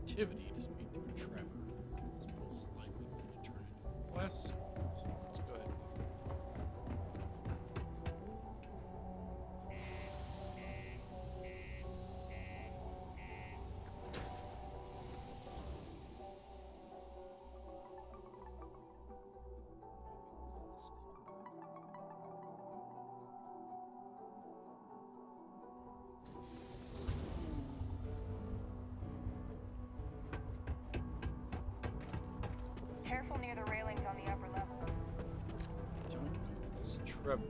activity to speak to Trevor. It's most likely going to turn into a quest. So let's go ahead and Careful near the railings on the upper levels. don't know who this Trevor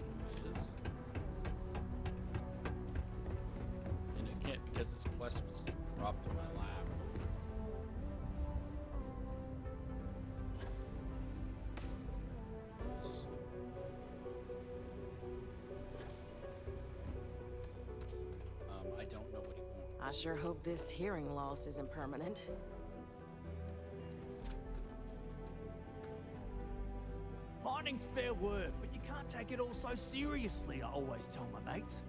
is. And it can't because this quest was just dropped in my lap. I don't know what he wants. I sure hope this hearing loss isn't permanent. Mining's fair work, but you can't take it all so seriously, I always tell my mates.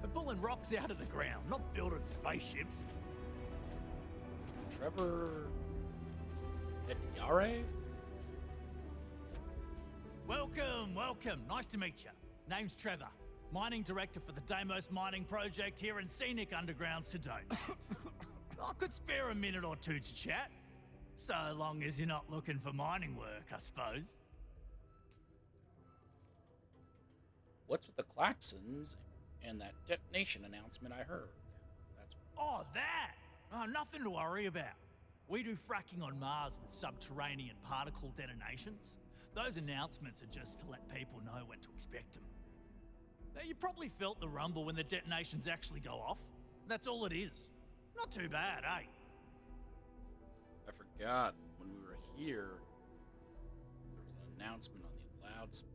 We're pulling rocks out of the ground, not building spaceships. Trevor Etiare? Welcome. Nice to meet you. Name's Trevor, mining director for the Deimos mining project here in scenic underground Sedona. I could spare a minute or two to chat, so long as you're not looking for mining work, I suppose. What's with the klaxons and that detonation announcement I heard? That's Oh, that! Oh, nothing to worry about. We do fracking on Mars with subterranean particle detonations. Those announcements are just to let people know when to expect them. Now, you probably felt the rumble when the detonations actually go off. That's all it is. Not too bad, eh? I forgot when we were here. There was an announcement on the loudspeaker.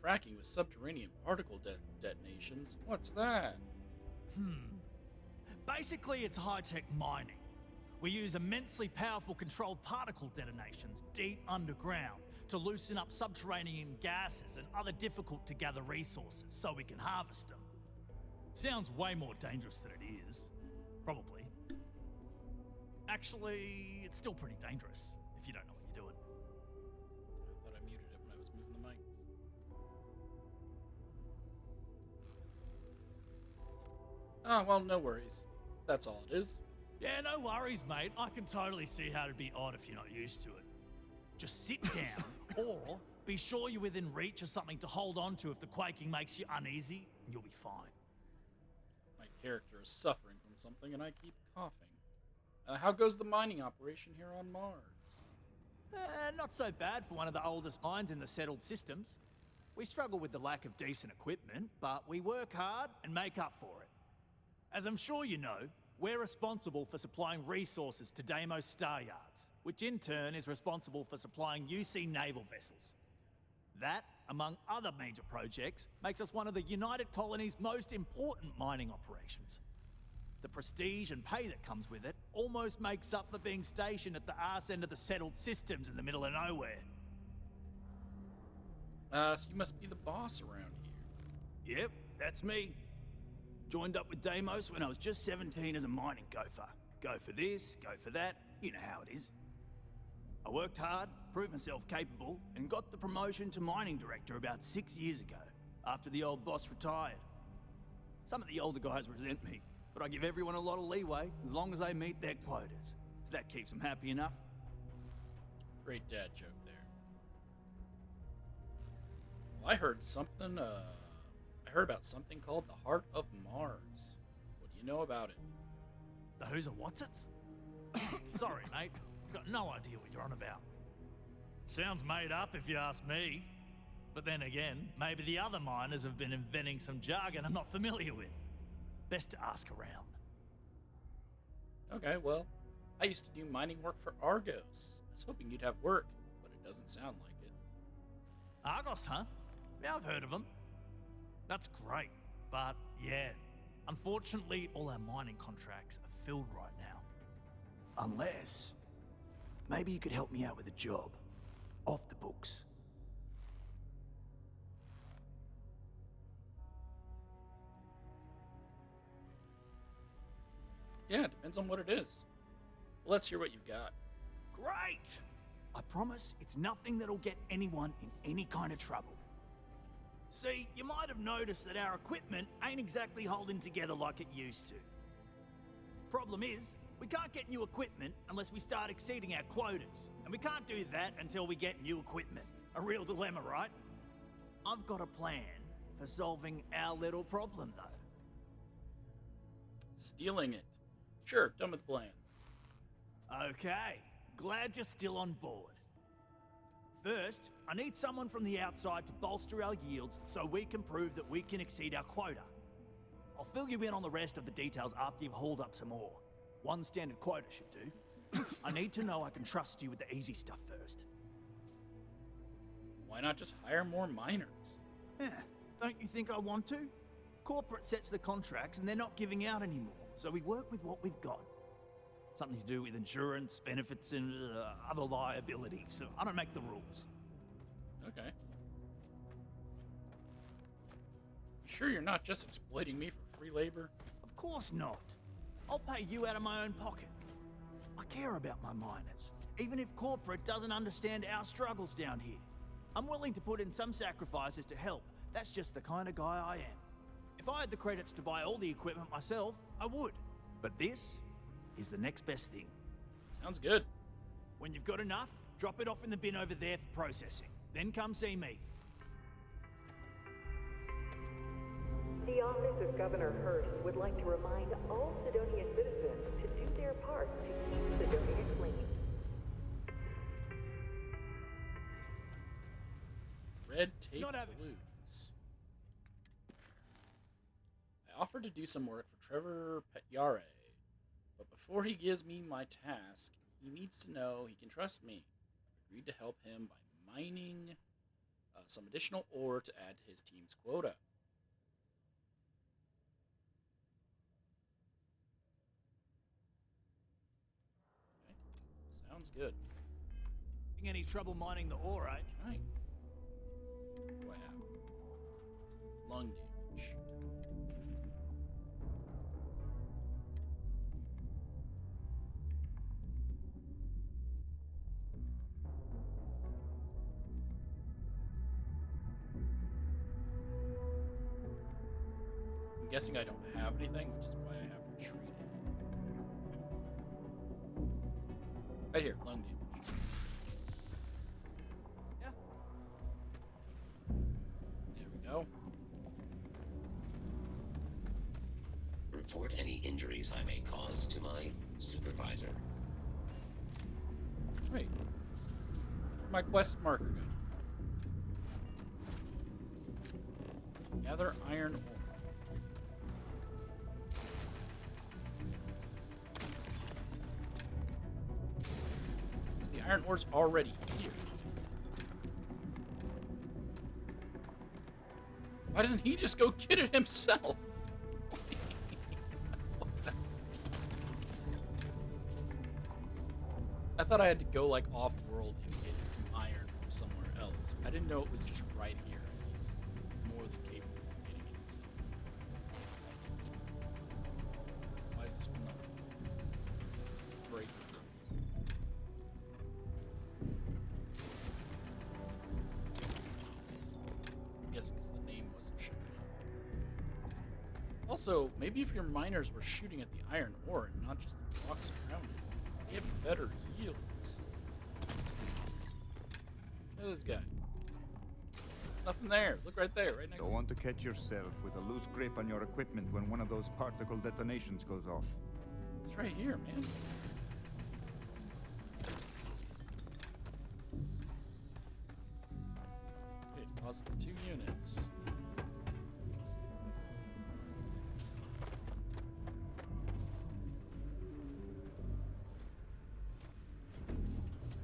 Fracking with subterranean particle detonations? What's that? Basically, it's high-tech mining. We use immensely powerful controlled particle detonations deep underground to loosen up subterranean gases and other difficult-to-gather resources so we can harvest them. Sounds way more dangerous than it is. Probably. Actually, it's still pretty dangerous if you don't know what you're doing. I thought I muted it when I was moving the mic. Ah, well, no worries. That's all it is. Yeah, no worries, mate. I can totally see how it'd be odd if you're not used to it. Just sit down, or be sure you're within reach of something to hold on to if the quaking makes you uneasy, and you'll be fine. My character is suffering from something and I keep coughing. How goes the mining operation here on Mars? Not so bad for one of the oldest mines in the settled systems. We struggle with the lack of decent equipment, but we work hard and make up for it. As I'm sure you know, we're responsible for supplying resources to Deimos Star Yards, which in turn is responsible for supplying UC naval vessels. That, among other major projects, makes us one of the United Colony's most important mining operations. The prestige and pay that comes with it almost makes up for being stationed at the arse end of the settled systems in the middle of nowhere. So you must be the boss around here. Yep, that's me. Joined up with Deimos when I was just 17 as a mining gopher. Go for this, go for that, you know how it is. I worked hard, proved myself capable, and got the promotion to mining director about 6 years ago, after the old boss retired. Some of the older guys resent me, but I give everyone a lot of leeway as long as they meet their quotas. So that keeps them happy enough. Great dad joke there. Well, I heard about something called the Heart of Mars. What do you know about it? The who's and what's it's? Sorry, mate. I've got no idea what you're on about. Sounds made up if you ask me. But then again, maybe the other miners have been inventing some jargon I'm not familiar with. Best to ask around. Okay, well, I used to do mining work for Argos. I was hoping you'd have work, but it doesn't sound like it. Argos, huh? Yeah, I've heard of them. That's great, but yeah, unfortunately, all our mining contracts are filled right now. Unless, maybe you could help me out with a job, off the books. Yeah, it depends on what it is. Well, let's hear what you've got. Great! I promise it's nothing that'll get anyone in any kind of trouble. See, you might have noticed that our equipment ain't exactly holding together like it used to. Problem is, we can't get new equipment unless we start exceeding our quotas. And we can't do that until we get new equipment. A real dilemma, right? I've got a plan for solving our little problem, though. Stealing it. Sure, done with the plan. Okay, glad you're still on board. First, I need someone from the outside to bolster our yields so we can prove that we can exceed our quota. I'll fill you in on the rest of the details after you've hauled up some ore. One standard quota should do. I need to know I can trust you with the easy stuff first. Why not just hire more miners? Yeah, don't you think I want to? Corporate sets the contracts and they're not giving out anymore, so we work with what we've got. Something to do with insurance, benefits, and other liabilities, so I don't make the rules. Okay. You sure you're not just exploiting me for free labor? Of course not. I'll pay you out of my own pocket. I care about my miners, even if corporate doesn't understand our struggles down here. I'm willing to put in some sacrifices to help. That's just the kind of guy I am. If I had the credits to buy all the equipment myself, I would. But this is the next best thing. Sounds good. When you've got enough, drop it off in the bin over there for processing. Then come see me. The Office of Governor Hurst would like to remind all Sidonia citizens to do their part to keep Sidonia clean. Red tape Not having- blues. I offered to do some work for Trevor Petyare, but before he gives me my task, he needs to know he can trust me. I agreed to help him by mining some additional ore to add to his team's quota. Okay. Sounds good. Any trouble mining the ore, eh? Right. Wow. Lung damage. I'm guessing I don't have anything, which is why I haven't treated it. Right here, lung damage. Yeah. There we go. Report any injuries I may cause to my supervisor. Wait. Where'd my quest marker go? Gather iron ore. The iron ore's already here. Why doesn't he just go get it himself? I thought I had to go like off-world and get some iron from somewhere else. I didn't know it was just right here. He's more than capable of getting it himself. Why is this one not breaking? I'm guessing because the name wasn't showing up. Also, maybe if your miners were shooting at the iron ore and not just the rocks around it, they have better yields. Look at this guy. Nothing there. Look right there, right next Don't to want to catch yourself with a loose grip on your equipment when one of those particle detonations goes off. It's right here, man. Okay, deposit the 2 units.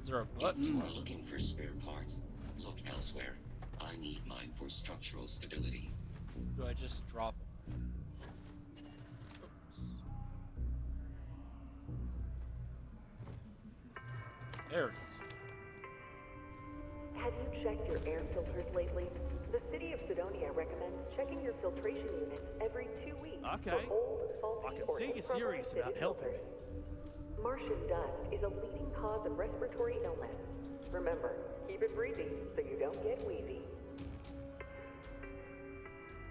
Is there a If button? you are looking for spare parts, look elsewhere. I need mine for structural stability. Do I just drop them? Oops. There it is. Have you checked your air filters lately? The city of Sidonia recommends checking your filtration units every 2 weeks Okay. for old, faulty I can or see you're improperly serious about fitted helping me. filters. Martian dust is a leading cause of respiratory illness. Remember, keep it breezy so you don't get wheezy.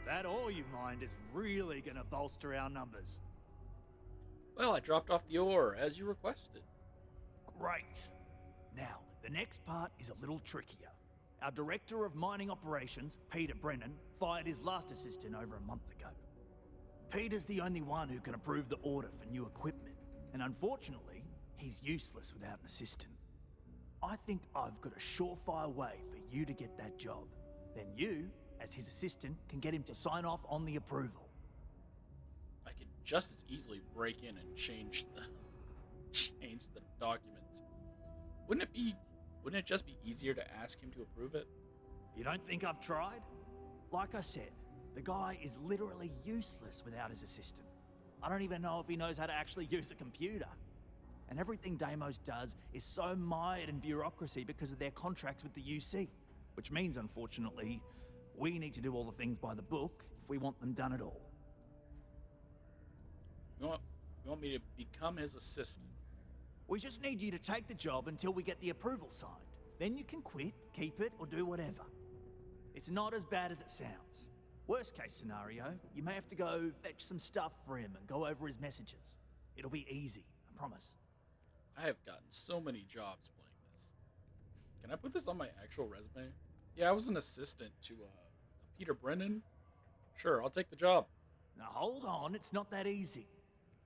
That ore you mined is really gonna bolster our numbers. Well, I dropped off the ore, as you requested. Great. Now, the next part is a little trickier. Our Director of Mining Operations, Peter Brennan, fired his last assistant over a month ago. Peter's the only one who can approve the order for new equipment, and unfortunately, he's useless without an assistant. I think I've got a surefire way for you to get that job. Then you, as his assistant, can get him to sign off on the approval. I could just as easily break in and change the documents. Wouldn't it just be easier to ask him to approve it? You don't think I've tried? Like I said, the guy is literally useless without his assistant. I don't even know if he knows how to actually use a computer. And everything Deimos does is so mired in bureaucracy because of their contracts with the UC. Which means, unfortunately, we need to do all the things by the book if we want them done at all. You want me to become his assistant? We just need you to take the job until we get the approval signed. Then you can quit, keep it, or do whatever. It's not as bad as it sounds. Worst case scenario, you may have to go fetch some stuff for him and go over his messages. It'll be easy, I promise. I have gotten so many jobs playing this. Can I put this on my actual resume? Yeah, I was an assistant to Peter Brennan. Sure, I'll take the job. Now hold on, it's not that easy.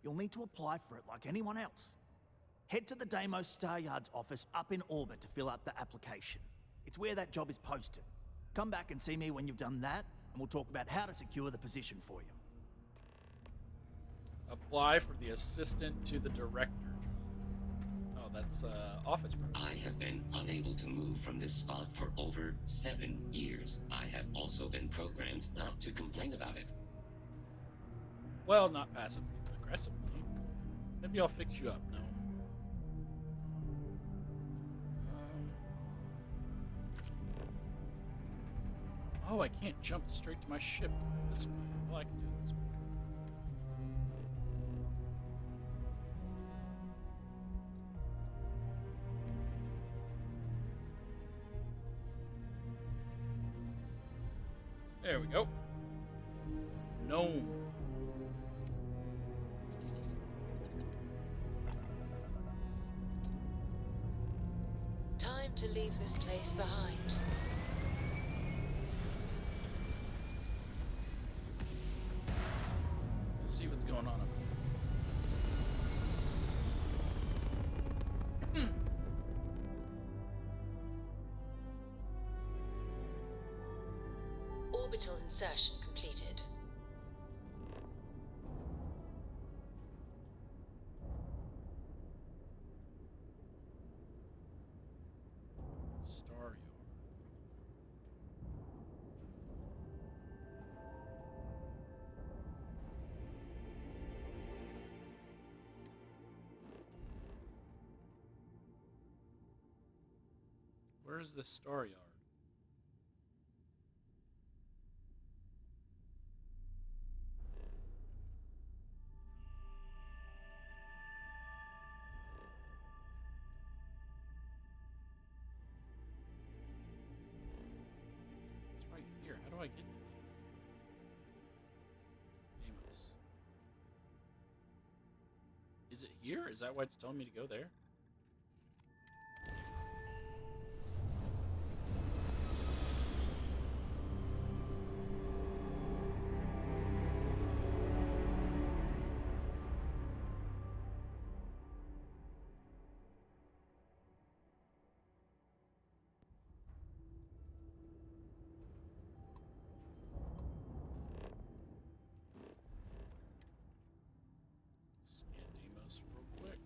You'll need to apply for it like anyone else. Head to the Deimos Star Yard's office up in orbit to fill out the application. It's where that job is posted. Come back and see me when you've done that, and we'll talk about how to secure the position for you. Apply for the assistant to the director job. Oh, that's office room. I have been unable to move from this spot for over 7 years. I have also been programmed not to complain about it. Well, not passively, but aggressively. Maybe I'll fix you up. No. Oh, I can't jump straight to my ship this way. Well, I can do it this way. There we go. Gnome. Time to leave this place behind. Let's see what's going on up here. Orbital insertion completed. Star Yard. Where is this Star Yard? It's right here. How do I get there? Amos. Is it here? Is that why it's telling me to go there? Scan Deimos real quick.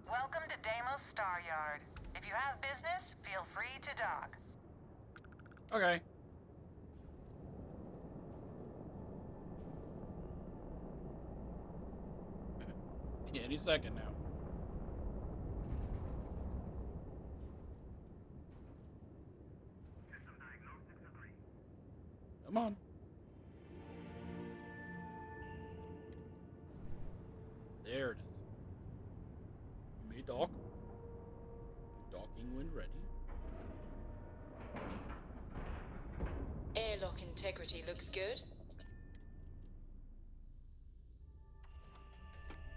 Welcome to Deimos Star Yard. If you have business, feel free to dock. Okay. Any second now. Come on. There it is. You may dock. Docking when ready. Airlock integrity looks good.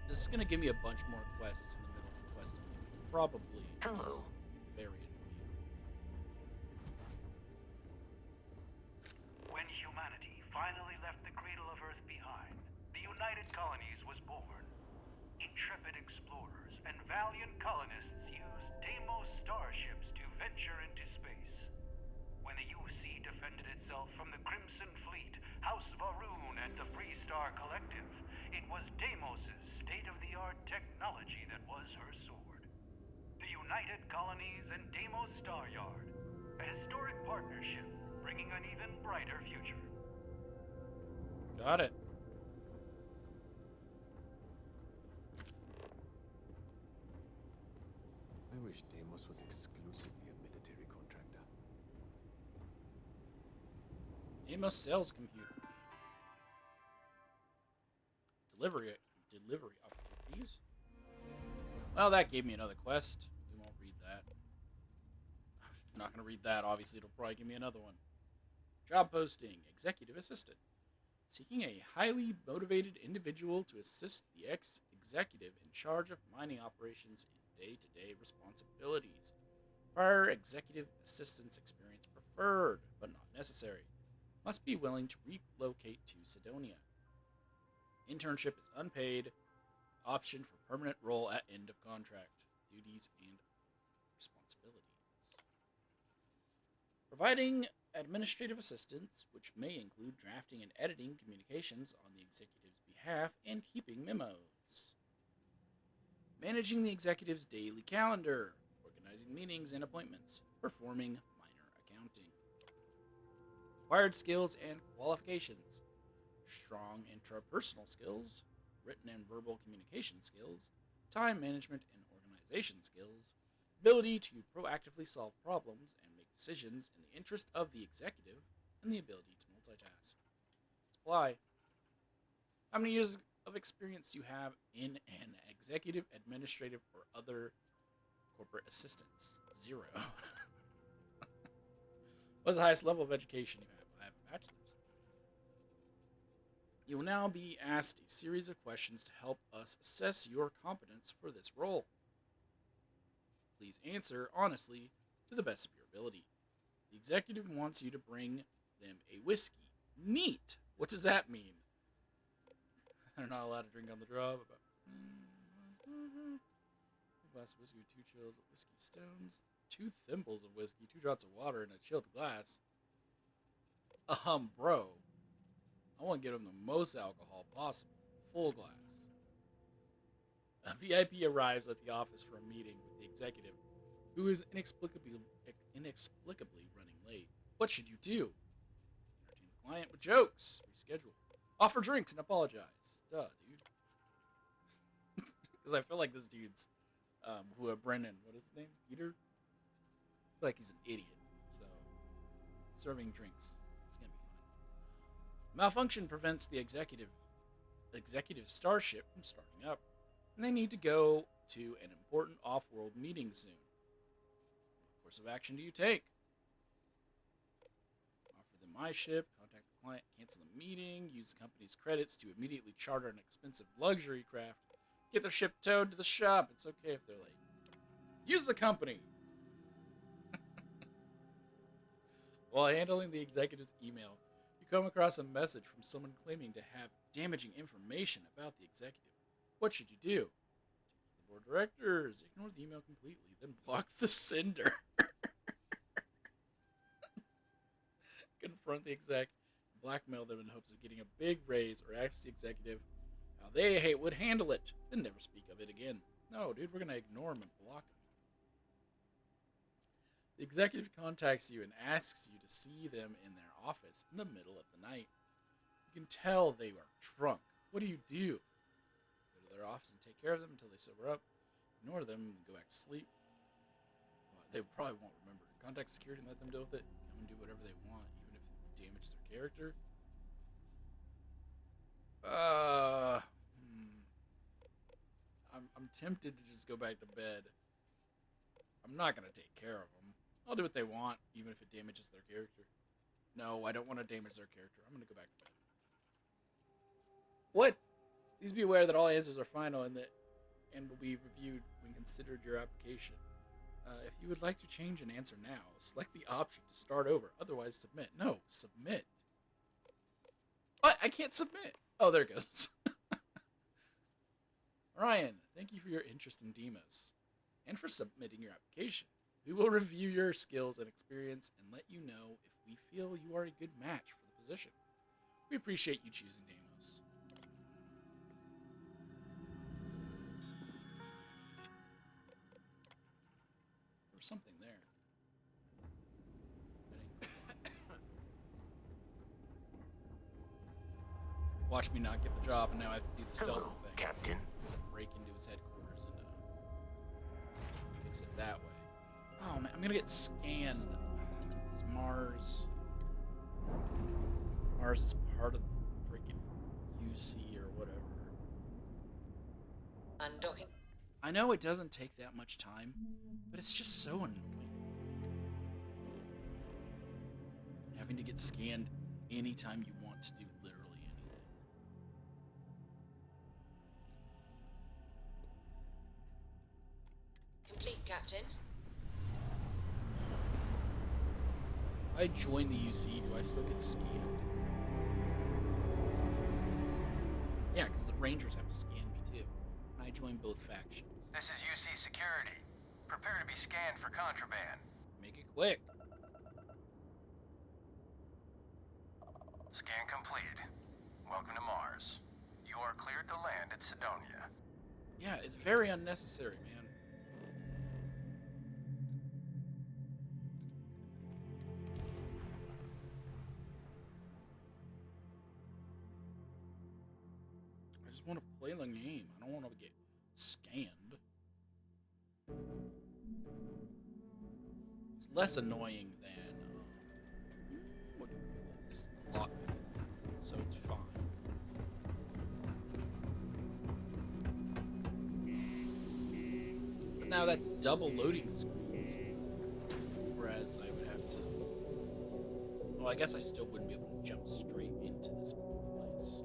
This is gonna give me a bunch more quests in the middle of the quest. Probably. Hello. Very annoying. When humanity finally left the cradle of Earth behind, the United Colonies was born. Intrepid explorers and valiant colonists used Deimos starships to venture into space. When the UC defended itself from the Crimson Fleet, House Varoon, and the Free Star Collective, it was Deimos' state-of-the-art technology that was her sword. The United Colonies and Deimos Star Yard, a historic partnership bringing an even brighter future. Got it. I wish Deimos was exclusively a military contractor. Deimos sales computer. Delivery opportunities. Well, that gave me another quest. We won't read that. I'm not going to read that. Obviously, it'll probably give me another one. Job posting. Executive assistant. Seeking a highly motivated individual to assist the ex-executive in charge of mining operations in day-to-day responsibilities. Prior executive assistance experience preferred, but not necessary. Must be willing to relocate to Sidonia. Internship is unpaid. Option for permanent role at end of contract. Duties and responsibilities. Providing administrative assistance, which may include drafting and editing communications on the executive's behalf and keeping memos. Managing the executive's daily calendar. Organizing meetings and appointments. Performing minor accounting. Required skills and qualifications. Strong intrapersonal skills, written and verbal communication skills, time management and organization skills, ability to proactively solve problems and make decisions in the interest of the executive, and the ability to multitask. Let's apply. How many years of experience do you have in an executive, administrative, or other corporate assistance? 0. What's the highest level of education you have? I have a bachelor's. You will now be asked a series of questions to help us assess your competence for this role. Please answer honestly to the best of your ability. The executive wants you to bring them a whiskey. Neat! What does that mean? They're not allowed to drink on the job. A glass of whiskey with 2 chilled whiskey stones, 2 thimbles of whiskey, 2 drops of water, and a chilled glass. Bro. I want to give him the most alcohol possible. Full glass. A VIP arrives at the office for a meeting with the executive, who is inexplicably running late. What should you do? Entertain the client with jokes. Reschedule. Offer drinks and apologize. Duh, dude. Because I feel like this dude's, Brennan, what is his name? Peter? I feel like he's an idiot. So, serving drinks. It's going to be fun. Malfunction prevents the executive starship from starting up, and they need to go to an important off-world meeting soon. What course of action do you take? Offer them my ship, contact the client, cancel the meeting, use the company's credits to immediately charter an expensive luxury craft, get their ship towed to the shop. It's okay if they're late. Use the company! While handling the executive's email, you come across a message from someone claiming to have damaging information about the executive. What should you do? Take the board of directors, ignore the email completely, then block the sender. Confront the exec, blackmail them in hopes of getting a big raise, or ask the executive how they would handle it, then never speak of it again. No, dude, we're going to ignore him and block him. The executive contacts you and asks you to see them in their office in the middle of the night. You can tell they are drunk. What do you do? Go to their office and take care of them until they sober up. Ignore them and go back to sleep. Well, they probably won't remember. Contact security and let them deal with it. Come and do whatever they want, even if it would damage their character. tempted to just go back to bed. I'm not going to take care of them. I'll do what they want, even if it damages their character. No, I don't want to damage their character. I'm going to go back to bed. What? Please be aware that all answers are final and will be reviewed when considered your application. If you would like to change an answer now, select the option to start over. Otherwise, submit. No, submit. What? I can't submit. Oh, there it goes. Ryan, thank you for your interest in Demos and for submitting your application. We will review your skills and experience and let you know if we feel you are a good match for the position. We appreciate you choosing Demos. There was something there. Watch me not get the job, and now I have to do the stealth thing. Captain. Break into his headquarters and fix it that way. Oh man, I'm gonna get scanned. Because Mars is part of the freaking UC or whatever. Undocking. I know it doesn't take that much time, but it's just so annoying. Having to get scanned anytime you want to do literally anything. Complete, Captain. If I join the UC, do I still get scanned? Yeah, because the Rangers have to scan me too. And I join both factions. This is UC Security. Prepare to be scanned for contraband. Make it quick. Scan complete. Welcome to Mars. You are cleared to land at Sidonia. Yeah, it's very unnecessary, man. I just want to play the game. I don't want to get scanned. It's less annoying than what do you call this? Lockpicking. So it's fine. But now that's double loading screens. Whereas I would have to. Well, I guess I still wouldn't be able to jump straight into this place.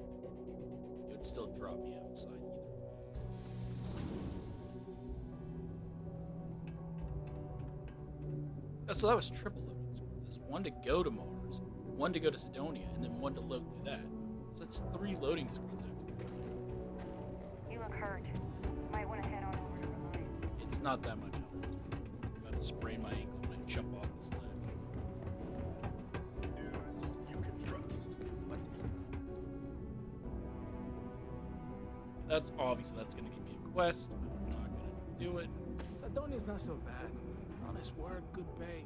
It would still drop me outside either. Oh, so that was triple loading screens. There's one to go to Mars, one to go to Sidonia, and then one to load through that. So that's 3 loading screens I have to do. You look hurt. Might want to head on over to Reliance. It's not that much help. I'm about to sprain my ankle when I jump off this ledge. You can trust. What? That's obviously that's gonna give me a quest. I'm not gonna do it. Sidonia's not so bad. Honest work, good pay.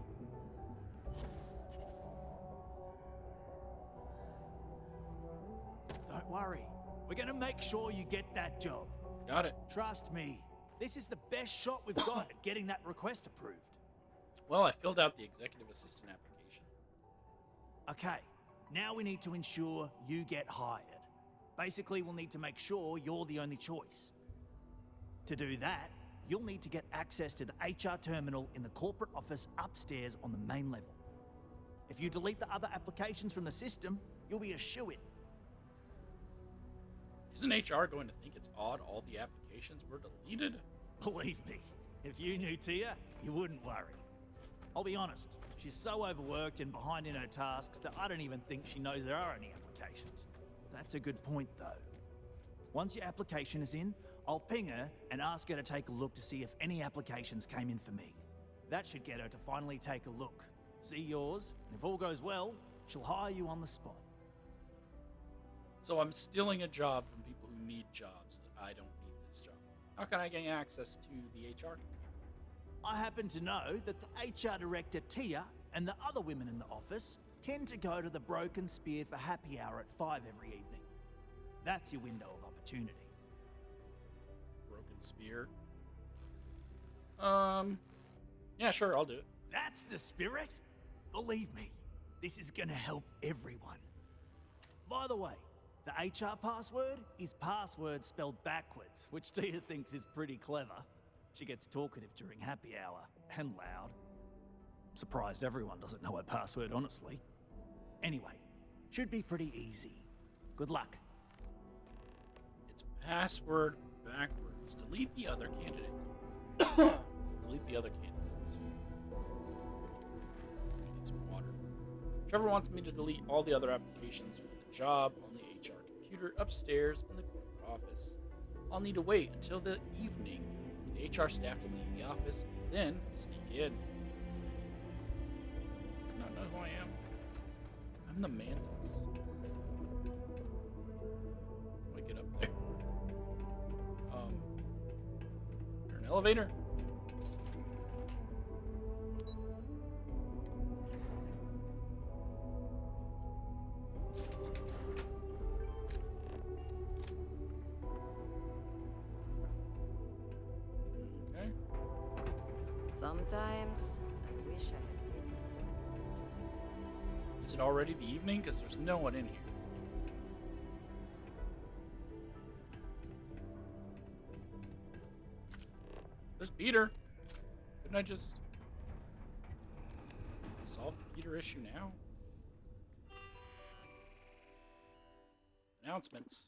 Don't worry. We're gonna make sure you get that job. Got it. Trust me. This is the best shot we've got at getting that request approved. Well, I filled out the executive assistant application. Okay, now we need to ensure you get hired. Basically, we'll need to make sure you're the only choice. To do that, you'll need to get access to the HR terminal in the corporate office upstairs on the main level. If you delete the other applications from the system, you'll be a shoo-in. Isn't HR going to think it's odd all the applications were deleted? Believe me, if you knew Tia, you wouldn't worry. I'll be honest, she's so overworked and behind in her tasks that I don't even think she knows there are any applications. That's a good point, though. Once your application is in, I'll ping her and ask her to take a look to see if any applications came in for me. That should get her to finally take a look, see yours, and if all goes well, she'll hire you on the spot. So I'm stealing a job from people who need jobs that I don't need this job. How can I gain access to the HR? I happen to know that the HR director, Tia, and the other women in the office tend to go to the Broken Spear for happy hour at 5 every evening. That's your window of opportunity. Broken Spear? Yeah, sure, I'll do it. That's the spirit? Believe me, this is gonna help everyone. By the way, The HR password is password spelled backwards, which Tia thinks is pretty clever. She gets talkative during happy hour, and loud. Surprised everyone doesn't know her password, honestly. Anyway, should be pretty easy. Good luck. It's password backwards. Delete the other candidates. Delete the other candidates. I need some water. Trevor wants me to delete all the other applications for the job on the HR computer upstairs in the corporate office. I'll need to wait until the evening for the HR staff to leave the office, then sneak in. Do not know who I am. I'm the Mantis. How do I get up there? Is there an elevator? Okay. Sometimes I wish I had taken Is it already the evening? Because there's no one in here. There's Peter. Couldn't I just solve the Peter issue now? Announcements.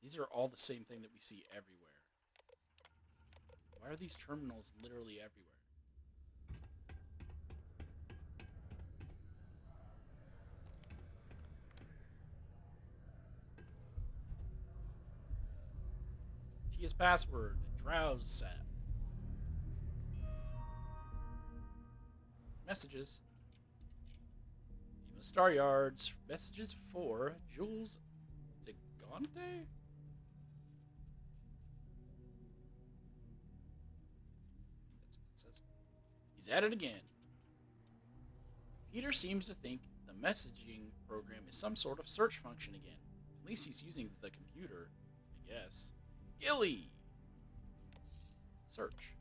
These are all the same thing that we see everywhere. Why are these terminals literally everywhere? Tia's password. Drowse sap. Messages. Demo Star Yards. Messages for Jules Degante? That's what it says. He's at it again. Peter seems to think the messaging program is some sort of search function again. At least he's using the computer, I guess. Gilly! Search.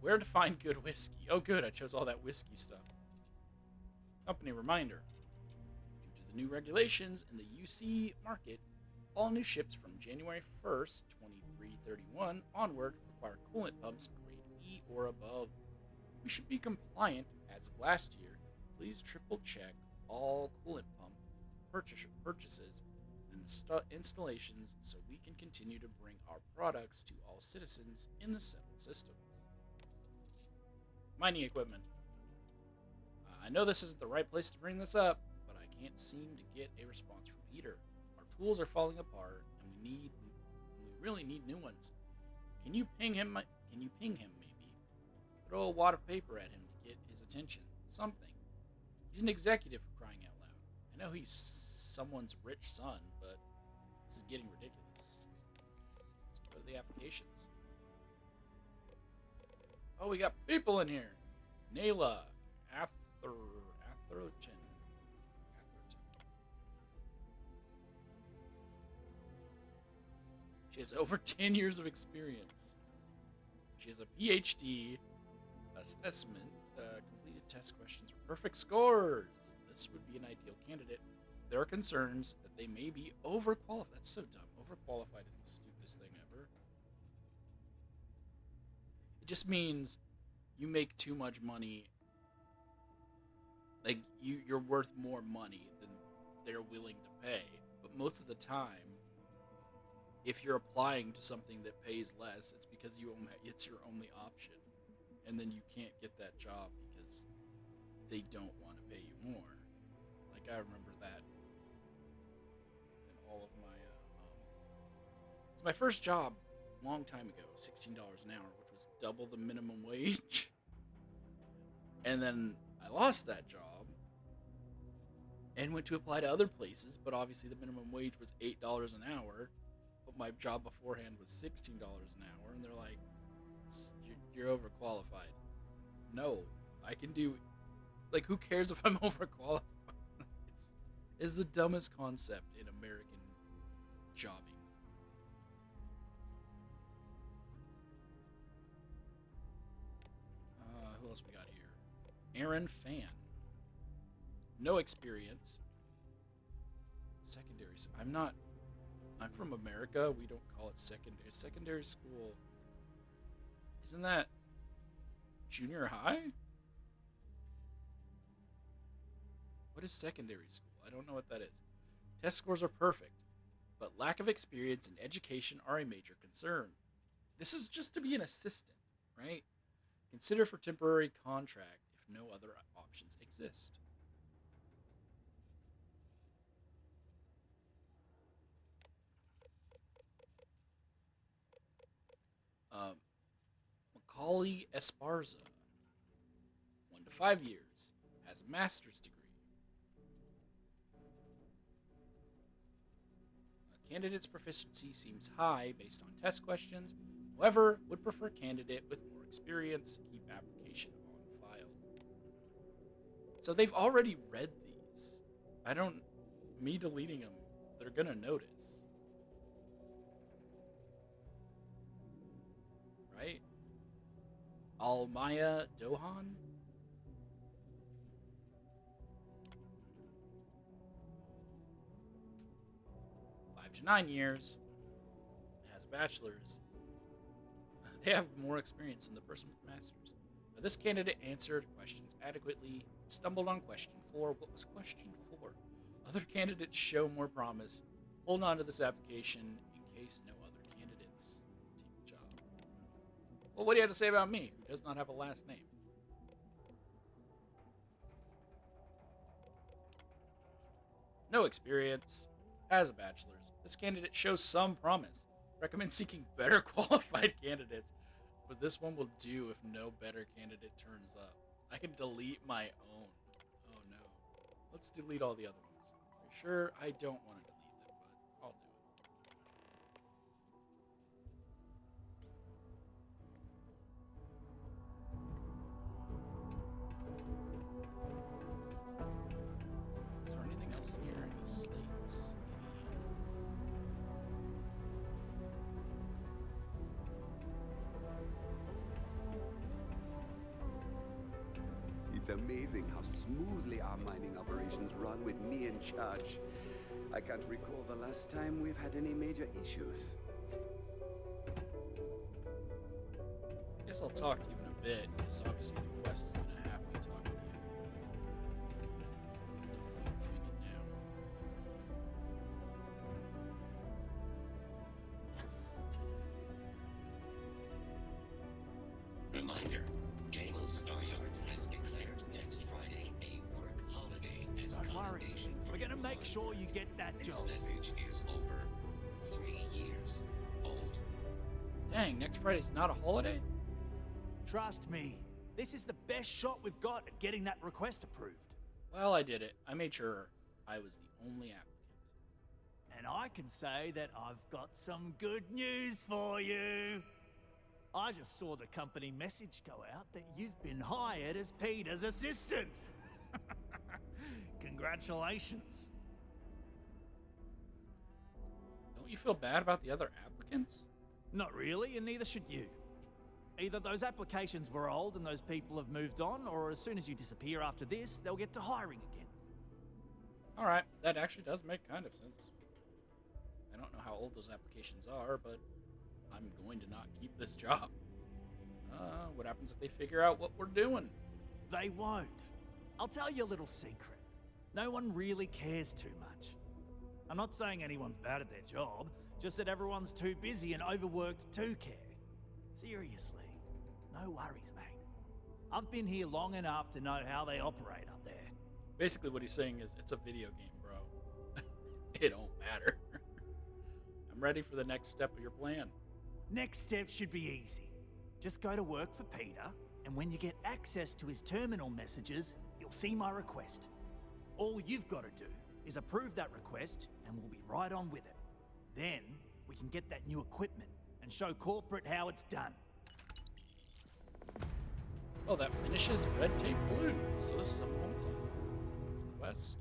Where to find good whiskey. Oh good, I chose all that whiskey stuff. Company reminder. Due to the new regulations in the UC market, all new ships from January 1st, 2331 onward require coolant pumps grade E or above. We should be compliant as of last year. Please triple check all coolant pump purchases and installations so we can continue to bring our products to all citizens in the settled systems. Mining equipment. I know this isn't the right place to bring this up, but I can't seem to get a response from Peter. Our tools are falling apart, and we really need new ones. Can you ping him? Maybe? Throw a wad of paper at him to get his attention. Something. He's an executive, for crying out loud. I know he's someone's rich son, but this is getting ridiculous. Let's go to the applications. Oh, we got people in here. Nayla Atherton. She has over 10 years of experience. She has a PhD, assessment, completed test questions with perfect scores. This would be an ideal candidate. There are concerns that they may be overqualified. That's so dumb. Overqualified is the stupidest thing ever. It just means you make too much money. Like, you're worth more money than they're willing to pay. But most of the time, if you're applying to something that pays less, it's because it's your only option. And then you can't get that job because they don't want to pay you more. Like, I remember that in all of my... it's my first job a long time ago, $16 an hour, which was double the minimum wage. And then I lost that job and went to apply to other places, but obviously the minimum wage was $8 an hour, but my job beforehand was $16 an hour, and they're like, you're overqualified. No, I can do... Like, who cares if I'm overqualified? It's the dumbest concept in American jobbing. Who else we got here? Aaron Fan. No experience. Secondary. I'm from America. We don't call it secondary. Secondary school. Isn't that junior high? What is secondary school? I don't know what that is. Test scores are perfect, but lack of experience and education are a major concern. This is just to be an assistant, right? Consider for temporary contract if no other options exist. Um, Macaulay Esparza, 1 to 5 years, has a master's degree. A candidate's proficiency seems high based on test questions, however, would prefer candidate with more experience. Keep application on file. So they've already read these. Me deleting them, they're gonna notice. Right? Almaya Dohan? Five to 9 years. Has a bachelor's. They have more experience than the person with the master's. But this candidate answered questions adequately, stumbled on question 4. What was question 4? Other candidates show more promise. Hold on to this application in case no other candidates take the job. Well, what do you have to say about me, who does not have a last name? No experience. Has a bachelor's. This candidate shows some promise. Recommend seeking better qualified candidates, but this one will do if no better candidate turns up. I can delete my own. Oh no. Let's delete all the other ones. Are you sure? I don't want to delete them, but I'll do it. Is there anything else in here? Any slates? It's amazing how smoothly our mining operations run with me in charge. I can't recall the last time we've had any major issues. I guess I'll talk to you in a bit, because obviously the quest is going to have me talk with you. I'm doing it now. Reminder, Gable Star Yards has declared next Friday a work holiday as Don't worry. commendation for We're going to your make work. sure you get that This job. message is over 3 years old. Dang, next Friday's not a holiday? Trust me, this is the best shot we've got at getting that request approved. Well, I did it. I made sure I was the only applicant. And I can say that I've got some good news for you. I just saw the company message go out that you've been hired as Peter's assistant. Congratulations. Don't you feel bad about the other applicants? Not really, and neither should you. Either those applications were old and those people have moved on, or as soon as you disappear after this, they'll get to hiring again. Alright, that actually does make kind of sense. I don't know how old those applications are, but I'm going to not keep this job. What happens if they figure out what we're doing? They won't. I'll tell you a little secret. No one really cares too much. I'm not saying anyone's bad at their job, just that everyone's too busy and overworked to care. Seriously, no worries, mate. I've been here long enough to know how they operate up there. Basically what he's saying is, it's a video game, bro. It don't matter. I'm ready for the next step of your plan. Next step should be easy. Just go to work for Peter, and when you get access to his terminal messages, you'll see my request. All you've got to do is approve that request, and we'll be right on with it. Then, we can get that new equipment and show corporate how it's done. Oh, that finishes Red Tape Blue. So this is a multi-quest.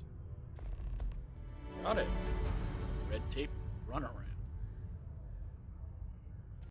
Got it. Red Tape Runaround.